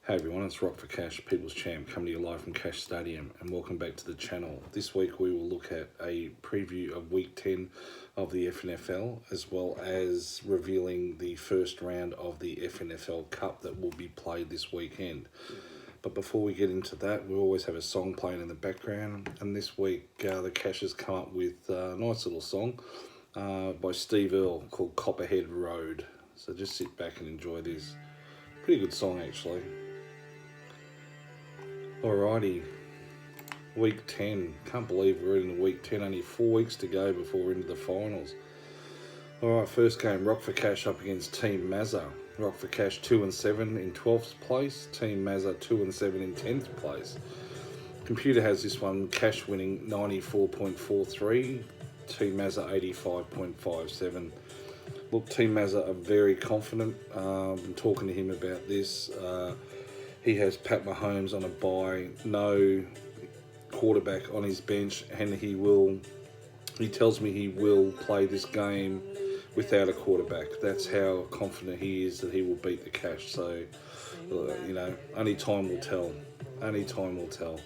Hey everyone, it's Rock for Cash, People's Champ, coming to you live from Cash Stadium, and welcome back to the channel. This week we will look at a preview of Week 10 of the FNFL, as well as revealing the first round of the FNFL Cup that will be played this weekend. But before we get into that, we always have a song playing in the background, and this week the Cash has come up with a nice little song by Steve Earle called Copperhead Road. So just sit back and enjoy this. Pretty good song actually. Alrighty, week 10. Can't believe we're in week 10, only 4 weeks to go before we're into the finals. Alright, first game, Rock for Cash up against Team Mazza. Rock for Cash 2-7 in 12th place, Team Mazza 2-7 in 10th place. Computer has this one, Cash winning 94.43, Team Mazza 85.57. Look, Team Mazza are very confident. Been talking to him about this. He has Pat Mahomes on a bye, no quarterback on his bench, and he tells me he will play this game without a quarterback. That's how confident he is that he will beat the Cash. So, only time will tell. Only time will tell.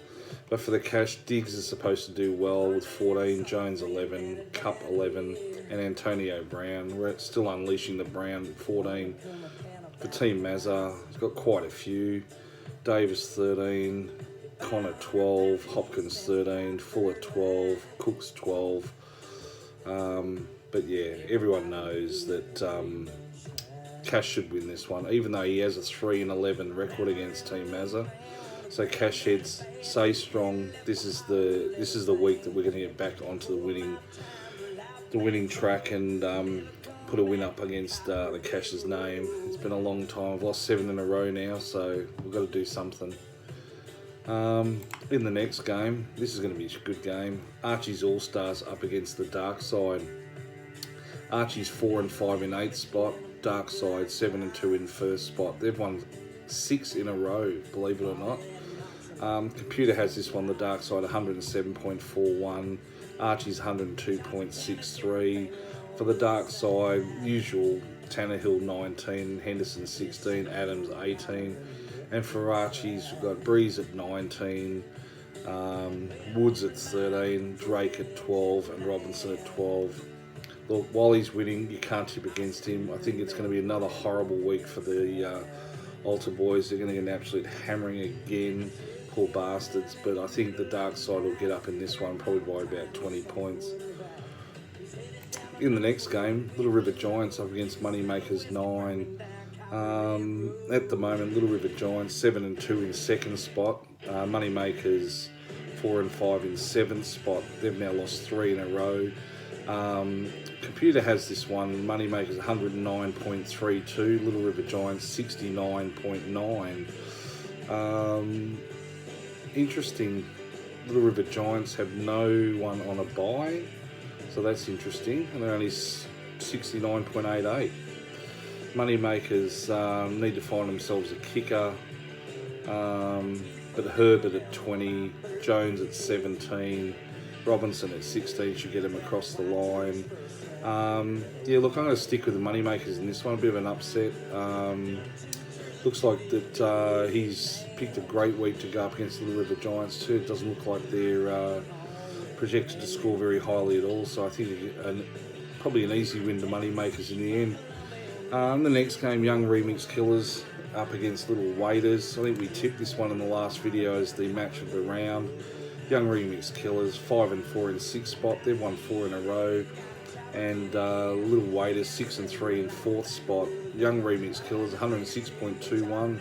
But for the Cash, Diggs is supposed to do well with 14, Jones 11, Cup 11, and Antonio Brown. We're still unleashing the Brown 14. For Team Mazza, he's got quite a few. Davis 13, Connor 12, Hopkins 13, Fuller 12, Cooks 12. But yeah, everyone knows that Cash should win this one, even though he has a 3-11 record against Team Mazza. So Cash heads, stay strong. This is the week that we're going to get back onto the winning track and put a win up against the Cash's name. It's been a long time. I've lost 7 in a row now, so we've got to do something. In the next game, this is going to be a good game. Archie's All-Stars up against the Dark Side. Archie's 4-5 in 8th spot. Dark Side 7-2 in 1st spot. They've won 6 in a row, believe it or not. Computer has this one, the Dark Side 107.41. Archie's 102.63. For the Dark Side, usual Tannehill 19, Henderson 16, Adams 18. And for Archie's, we've got Breeze at 19, Woods at 13, Drake at 12, and Robinson at 12. Look, while he's winning, you can't tip against him. I think it's going to be another horrible week for the Altar boys. They're going to get an absolute hammering again, poor bastards. But I think the Dark Side will get up in this one, probably by about 20 points. In the next game, Little River Giants up against Moneymakers 9. At the moment, Little River Giants 7-2 in 2nd spot. Moneymakers 4-5 in 7th spot. They've now lost 3 in a row. Computer has this one, Moneymakers 109.32, Little River Giants 69.9. Interesting, Little River Giants have no one on a bye, so that's interesting, and they're only 69.88. Moneymakers need to find themselves a kicker, but Herbert at 20, Jones at 17, Robinson at 16 should get him across the line. Yeah, look, I'm going to stick with the Moneymakers in this one. A bit of an upset. Looks like that he's picked a great week to go up against the Little River Giants too. It doesn't look like they're projected to score very highly at all. So I think probably an easy win to Moneymakers in the end. The next game, Young Remix Killers up against Little Waiters. I think we tipped this one in the last video as the match of the round. Young Remix Killers 5-4 in 6th spot. They've won 4 in a row. And Little Waiters 6-3 in 4th spot. Young Remix Killers 106.21.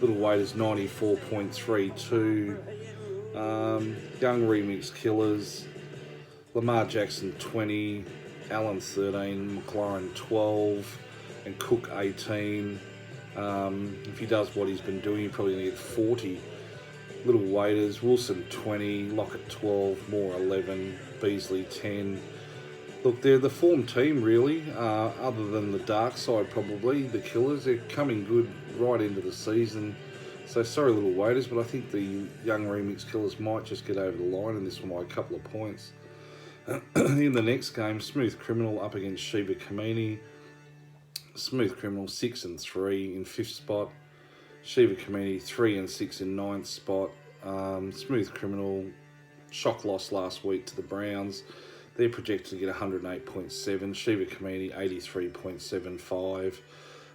Little Waiters 94.32. Young Remix Killers, Lamar Jackson 20, Allen 13, McLaurin 12, and Cook 18. If he does what he's been doing, he's probably going to get 40. Little Waiters, Wilson 20, Lockett 12, Moore 11, Beasley 10. Look, they're the form team really, other than the Dark Side probably, the Killers. They're coming good right into the season. So sorry Little Waiters, but I think the Young Remix Killers might just get over the line in this one by a couple of points. In the next game, Smooth Criminal up against Sheba Kamini. Smooth Criminal 6-3 in 5th spot. Shiva Community 3 and 6 in 9th spot. Smooth Criminal, shock loss last week to the Browns. They're projected to get 108.7. Shiva Community 83.75.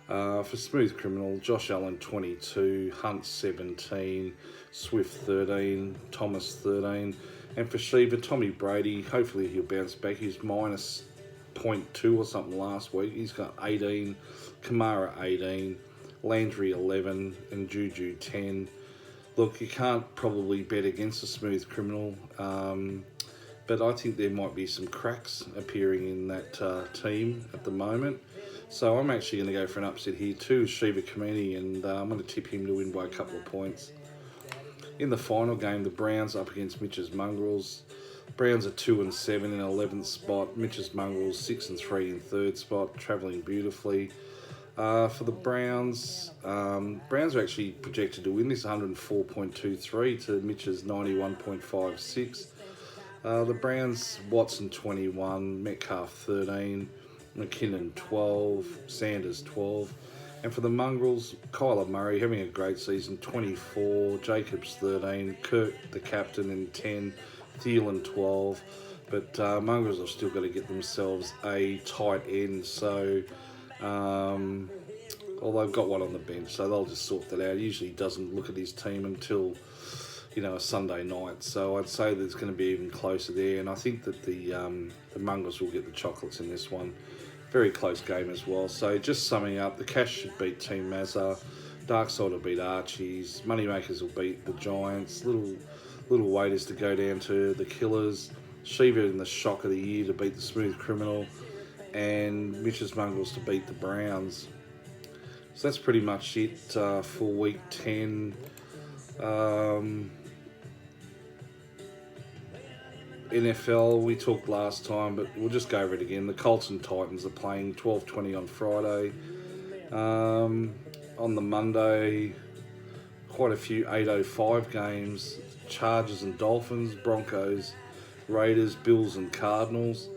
For Smooth Criminal, Josh Allen 22, Hunt 17, Swift 13, Thomas 13. And for Shiva, Tommy Brady, hopefully he'll bounce back. He's minus 0.2 or something last week. He's got 18, Kamara 18, Landry 11, and Juju 10. Look, you can't probably bet against a Smooth Criminal, but I think there might be some cracks appearing in that team at the moment. So I'm actually going to go for an upset here too, Shiva Community, and I'm going to tip him to win by a couple of points. In the final game, the Browns up against Mitch's Mongrels. Browns are 2 and 7 in 11th spot. Mitch's Mongrels 6 and 3 in 3rd spot, travelling beautifully. For the Browns, Browns are actually projected to win this 104.23 to Mitch's 91.56. The Browns, Watson 21, Metcalf 13, McKinnon 12, Sanders 12. And for the Mongrels, Kyler Murray having a great season, 24, Jacobs 13, Kirk the captain in 10, Thielen 12. But Mongrels have still got to get themselves a tight end, so although they've got one on the bench, so they'll just sort that out. He usually doesn't look at his team until, a Sunday night, so I'd say that it's going to be even closer there, and I think that the Mongrels will get the chocolates in this one. Very close game as well. So just summing up, the Cash should beat Team Mazza, Darkside will beat Archies, Moneymakers will beat the Giants, little waiters to go down to the Killers, Shiva in the shock of the year to beat the Smooth Criminal, and Mitch's Mongrels to beat the Browns. So that's pretty much it for week 10. NFL, we talked last time, but we'll just go over it again. The Colts and Titans are playing 12:20 on Friday. On the Monday, quite a few 8:05 games. Chargers and Dolphins, Broncos, Raiders, Bills and Cardinals.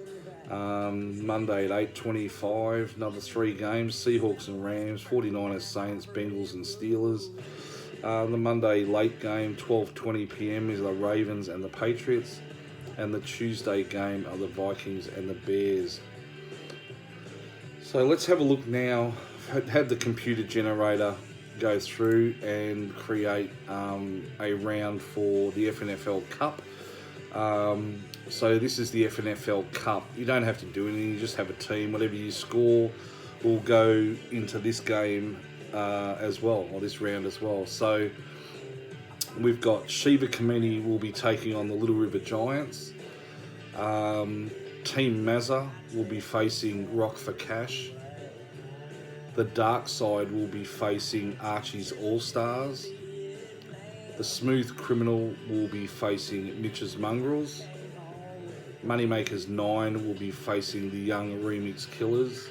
Monday at 8:25, another 3 games. Seahawks and Rams, 49ers, Saints, Bengals and Steelers. The Monday late game, 12:20 p.m. is the Ravens and the Patriots. And the Tuesday game are the Vikings and the Bears. So let's have a look now. Have the computer generator go through and create a round for the FNFL Cup. So this is the FNFL Cup. You don't have to do anything, you just have a team. Whatever you score will go into this game as well, or this round as well. So we've got Shiva Community will be taking on the Little River Giants. Team Mazza will be facing Rock for Cash. The Dark Side will be facing Archie's All-Stars. The Smooth Criminal will be facing Mitch's Mongrels. Moneymakers 9 will be facing the Young Remix Killers.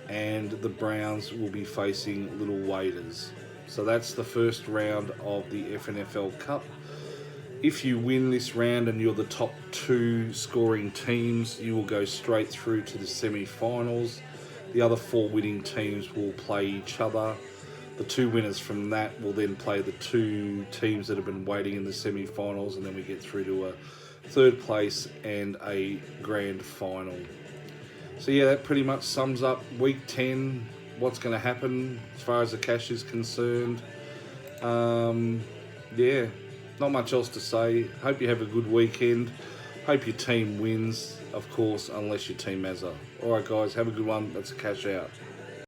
And the Browns will be facing Little Waiters. So that's the first round of the FNFL Cup. If you win this round and you're the top 2 scoring teams, you will go straight through to the semi-finals. The other 4 winning teams will play each other. The 2 winners from that will then play the 2 teams that have been waiting in the semi-finals, and then we get through to a 3rd place and a grand final. So yeah, that pretty much sums up week 10, what's going to happen as far as the cash is concerned. Yeah, not much else to say. Hope you have a good weekend. Hope your team wins, of course, unless your team Mazza. Alright guys, have a good one. That's a cash out.